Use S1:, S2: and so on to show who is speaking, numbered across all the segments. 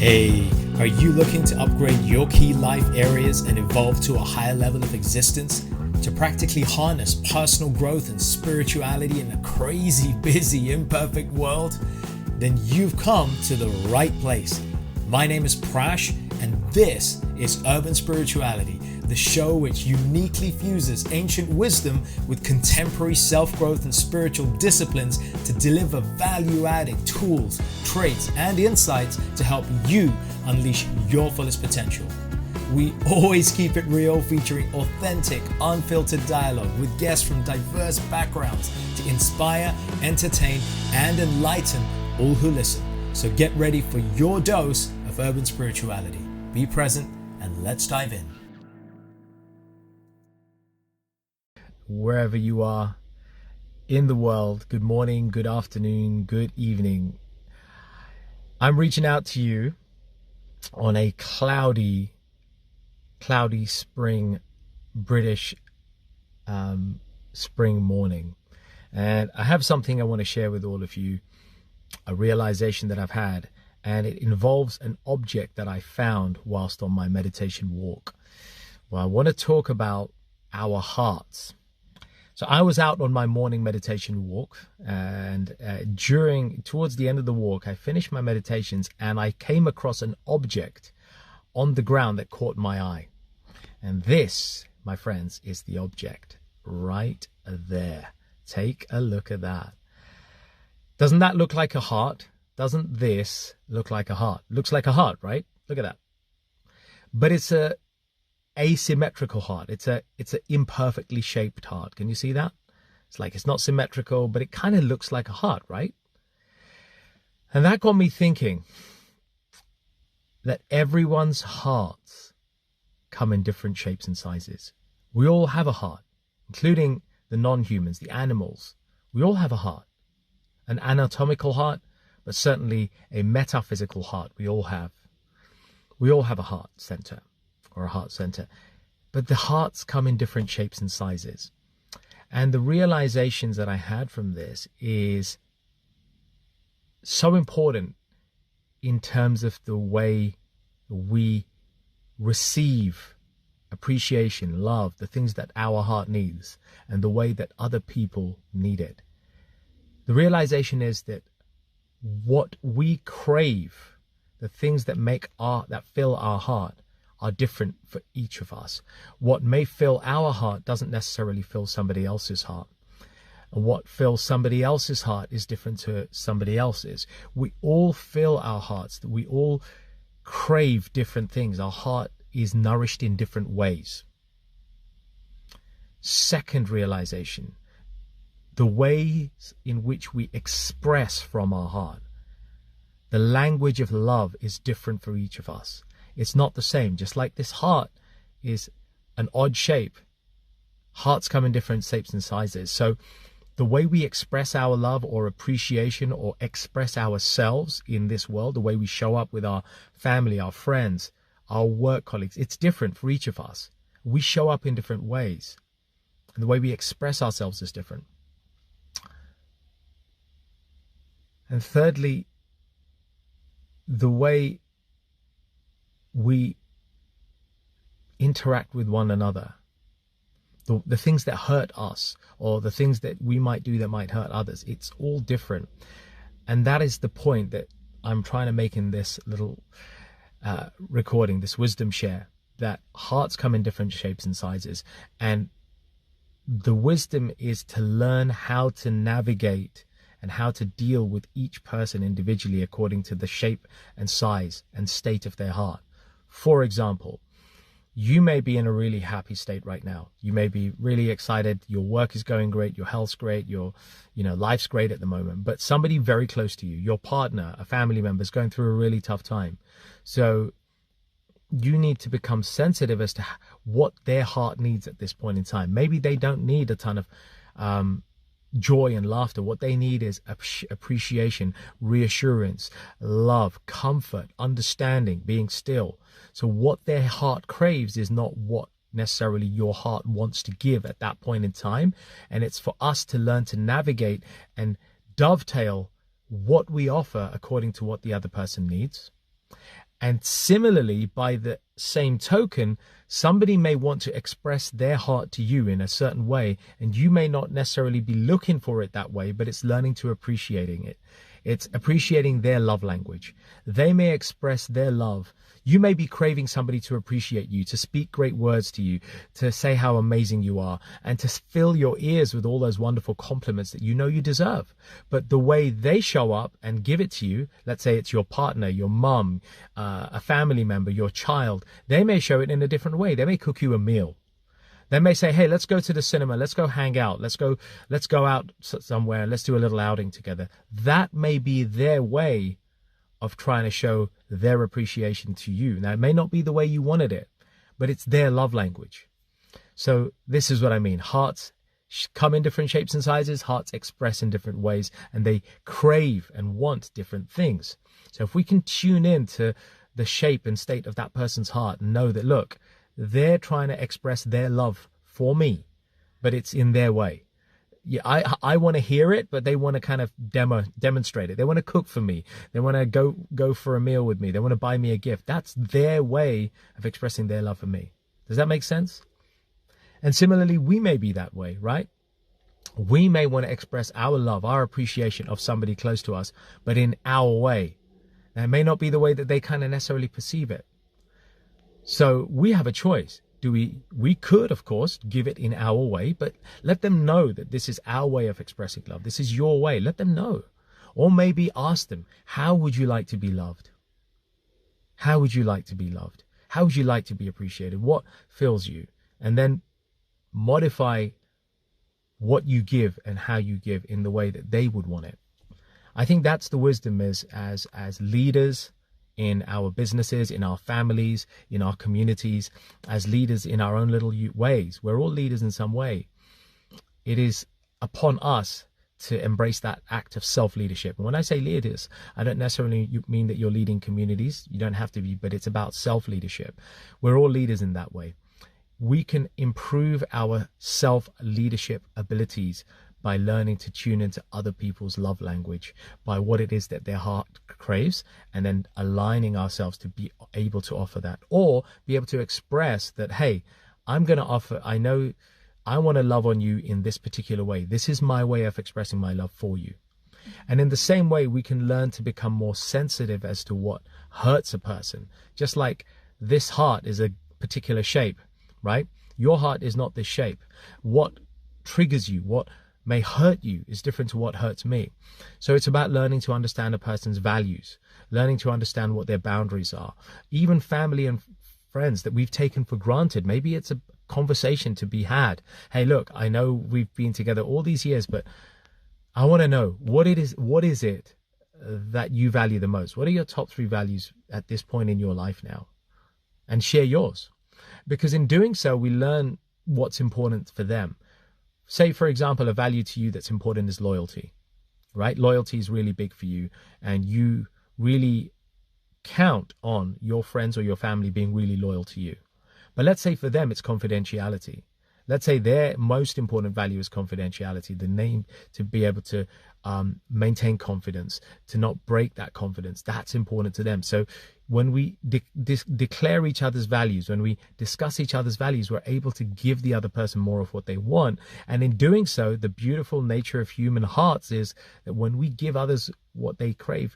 S1: Hey, are you looking to upgrade your key life areas and evolve to a higher level of existence? To practically harness personal growth and spirituality in a crazy, busy, imperfect world? Then you've come to the right place. My name is Prash, and this is Urban Spirituality, the show which uniquely fuses ancient wisdom with contemporary self-growth and spiritual disciplines to deliver value-adding tools, traits, and insights to help you unleash your fullest potential. We always keep it real, featuring authentic, unfiltered dialogue with guests from diverse backgrounds to inspire, entertain, and enlighten all who listen. So get ready for your dose of urban spirituality. Be present and let's dive in. Wherever you are in the world, good morning, good afternoon, good evening. I'm reaching out to you on a cloudy spring, British spring morning. And I have something I want to share with all of you, a realization that I've had, and it involves an object that I found whilst on my meditation walk. Well, I want to talk about our hearts. So I was out on my morning meditation walk, and towards the end of the walk, I finished my meditations and I came across an object on the ground that caught my eye. And this, my friends, is the object right there. Take a look at that. Doesn't that look like a heart? Doesn't this look like a heart? Looks like a heart, right? Look at that. But it's a asymmetrical heart. It's a imperfectly shaped heart. Can you see that? It's not symmetrical, but it kind of looks like a heart, right? And that got me thinking that everyone's hearts come in different shapes and sizes. We all have a heart, including the non-humans, the animals. We all have a heart, an anatomical heart, but certainly a metaphysical heart. We all have a heart center or a heart center, but the hearts come in different shapes and sizes. And the realizations that I had from this is so important in terms of the way we receive appreciation, love, the things that our heart needs, and the way that other people need it. The realization is that what we crave, the things that that fill our heart, are different for each of us. What may fill our heart doesn't necessarily fill somebody else's heart. And what fills somebody else's heart is different to somebody else's. We all fill our hearts. We all crave different things. Our heart is nourished in different ways. Second realization, the ways in which we express from our heart. The language of love is different for each of us. It's not the same. Just like this heart is an odd shape, hearts come in different shapes and sizes. So the way we express our love or appreciation or express ourselves in this world, the way we show up with our family, our friends, our work colleagues, it's different for each of us. We show up in different ways, and the way we express ourselves is different. And thirdly, the way we interact with one another, the things that hurt us or the things that we might do that might hurt others, it's all different. And that is the point that I'm trying to make in this little recording, this wisdom share, that hearts come in different shapes and sizes. And the wisdom is to learn how to navigate and how to deal with each person individually according to the shape and size and state of their heart. For example, you may be in a really happy state right now. You may be really excited. Your work is going great. Your health's great. Your life's great at the moment. But somebody very close to you, your partner, a family member, is going through a really tough time. So you need to become sensitive as to what their heart needs at this point in time. Maybe they don't need a ton of joy and laughter. What they need is appreciation, reassurance, love, comfort, understanding, being still. So what their heart craves is not what necessarily your heart wants to give at that point in time. And it's for us to learn to navigate and dovetail what we offer according to what the other person needs, And similarly, by the same token, somebody may want to express their heart to you in a certain way, and you may not necessarily be looking for it that way, but it's learning to appreciating it. It's appreciating their love language. They may express their love. You may be craving somebody to appreciate you, to speak great words to you, to say how amazing you are, and to fill your ears with all those wonderful compliments that you know you deserve. But the way they show up and give it to you, let's say it's your partner, your mum, a family member, your child, they may show it in a different way. They may cook you a meal. They may say, hey, let's go to the cinema. Let's go hang out. Let's go out somewhere. Let's do a little outing together. That may be their way of trying to show their appreciation to you. Now, it may not be the way you wanted it, but it's their love language. So this is what I mean. Hearts come in different shapes and sizes. Hearts express in different ways, and they crave and want different things. So if we can tune in to the shape and state of that person's heart and know that, look, they're trying to express their love for me, but it's in their way. Yeah, I want to hear it, but they want to kind of demonstrate it. They want to cook for me. They want to go for a meal with me. They want to buy me a gift. That's their way of expressing their love for me. Does that make sense? And similarly, we may be that way, right? We may want to express our love, our appreciation of somebody close to us, but in our way. Now, it may not be the way that they kind of necessarily perceive it. So we have a choice. We could, of course, give it in our way, but let them know that this is our way of expressing love. This is your way. Let them know. Or maybe ask them, how would you like to be loved? How would you like to be loved? How would you like to be appreciated? What fills you? And then modify what you give and how you give in the way that they would want it. I think that's the wisdom as leaders, in our businesses, in our families, in our communities, as leaders in our own little ways. We're all leaders in some way. It is upon us to embrace that act of self-leadership. And when I say leaders, I don't necessarily mean that you're leading communities. You don't have to be, but it's about self-leadership. We're all leaders in that way. We can improve our self-leadership abilities by learning to tune into other people's love language, by what it is that their heart craves, and then aligning ourselves to be able to offer that, or be able to express that, hey, I'm going to offer, I know I want to love on you in this particular way. This is my way of expressing my love for you. And in the same way, we can learn to become more sensitive as to what hurts a person. Just like this heart is a particular shape, right? Your heart is not this shape. What triggers you, what may hurt you is different to what hurts me. So it's about learning to understand a person's values, learning to understand what their boundaries are. Even family and friends that we've taken for granted, maybe it's a conversation to be had. Hey, look, I know we've been together all these years, but I want to know what is it that you value the most? What are your top 3 values at this point in your life now? And share yours. Because in doing so, we learn what's important for them. Say, for example, a value to you that's important is loyalty, right? Loyalty is really big for you, and you really count on your friends or your family being really loyal to you. But let's say for them, it's confidentiality. Let's say their most important value is confidentiality, the name to be able to maintain confidence, to not break that confidence. That's important to them. So when we declare each other's values, when we discuss each other's values, we're able to give the other person more of what they want. And in doing so, the beautiful nature of human hearts is that when we give others what they crave,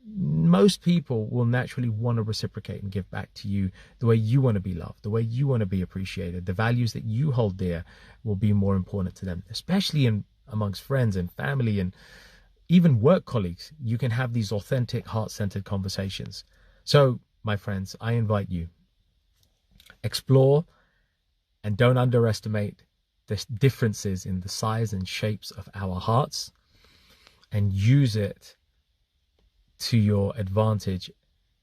S1: most people will naturally want to reciprocate and give back to you the way you want to be loved, the way you want to be appreciated. The values that you hold dear will be more important to them, especially amongst friends and family and even work colleagues. You can have these authentic, heart-centered conversations. So, my friends, I invite you, explore and don't underestimate the differences in the size and shapes of our hearts, and use it to your advantage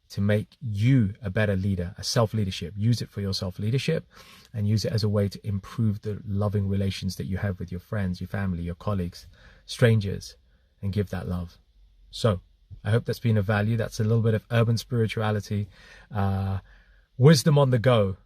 S1: to make you a better leader, a self-leadership. Use it for your self-leadership, and use it as a way to improve the loving relations that you have with your friends, your family, your colleagues, strangers, and give that love. So I hope that's been of value. That's a little bit of urban spirituality, wisdom on the go,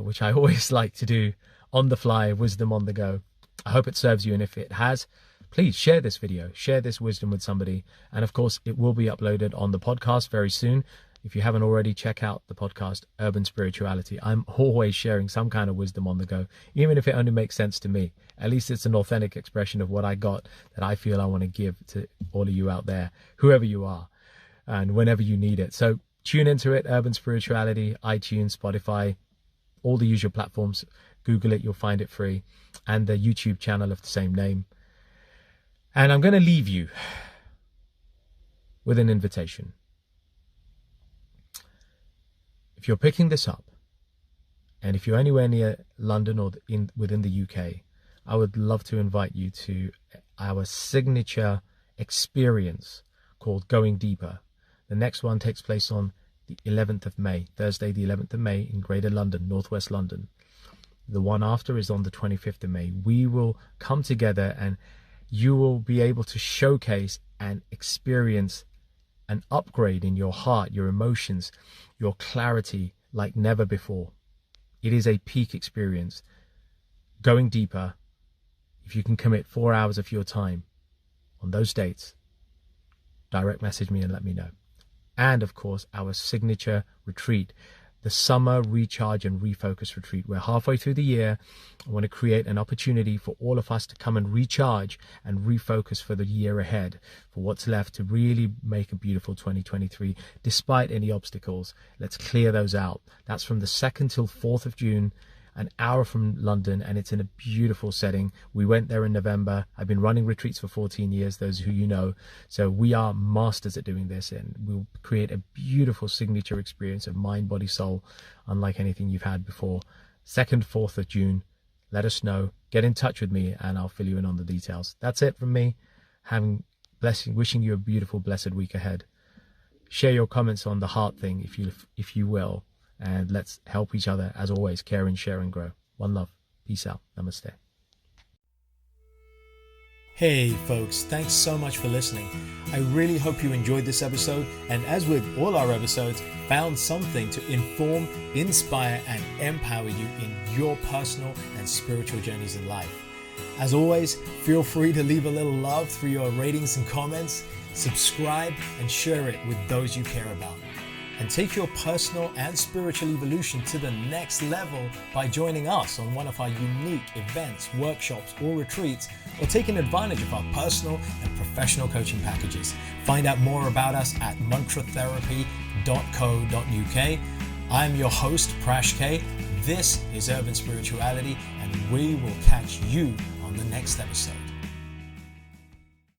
S1: which I always like to do, on the fly, wisdom on the go. I hope it serves you, and if it has, please share this video, share this wisdom with somebody. And of course, it will be uploaded on the podcast very soon. If you haven't already, check out the podcast, Urban Spirituality. I'm always sharing some kind of wisdom on the go, even if it only makes sense to me. At least it's an authentic expression of what I got that I feel I want to give to all of you out there, whoever you are, and whenever you need it. So tune into it, Urban Spirituality, iTunes, Spotify, all the usual platforms. Google it, you'll find it free, and the YouTube channel of the same name. And I'm going to leave you with an invitation. If you're picking this up, and if you're anywhere near London or within the UK, I would love to invite you to our signature experience called Going Deeper. The next one takes place on the 11th of May, Thursday the 11th of May in Greater London, Northwest London. The one after is on the 25th of May. We will come together and you will be able to showcase and experience an upgrade in your heart, your emotions, your clarity like never before. It is a peak experience. Going deeper, if you can commit 4 hours of your time on those dates, direct message me and let me know. And of course, our signature retreat, the Summer Recharge and Refocus Retreat. We're halfway through the year. I want to create an opportunity for all of us to come and recharge and refocus for the year ahead, for what's left to really make a beautiful 2023, despite any obstacles. Let's clear those out. That's from the 2nd till 4th of June, an hour from London, and it's in a beautiful setting. We went there in November. I've been running retreats for 14 years, those who you know. So we are masters at doing this, and we'll create a beautiful signature experience of mind, body, soul, unlike anything you've had before. 2nd, 4th of June. Let us know. Get in touch with me, and I'll fill you in on the details. That's it from me. Wishing you a beautiful, blessed week ahead. Share your comments on the heart thing, if you will. And let's help each other, as always, care and share and grow. One love. Peace out. Namaste. Hey folks, thanks so much for listening. I really hope you enjoyed this episode, and as with all our episodes, found something to inform, inspire, and empower you in your personal and spiritual journeys in life. As always, feel free to leave a little love through your ratings and comments, subscribe, and share it with those you care about. And take your personal and spiritual evolution to the next level by joining us on one of our unique events, workshops, or retreats, or taking advantage of our personal and professional coaching packages. Find out more about us at mantratherapy.co.uk. I'm your host, Prash K. This is Urban Spirituality, and we will catch you on the next episode.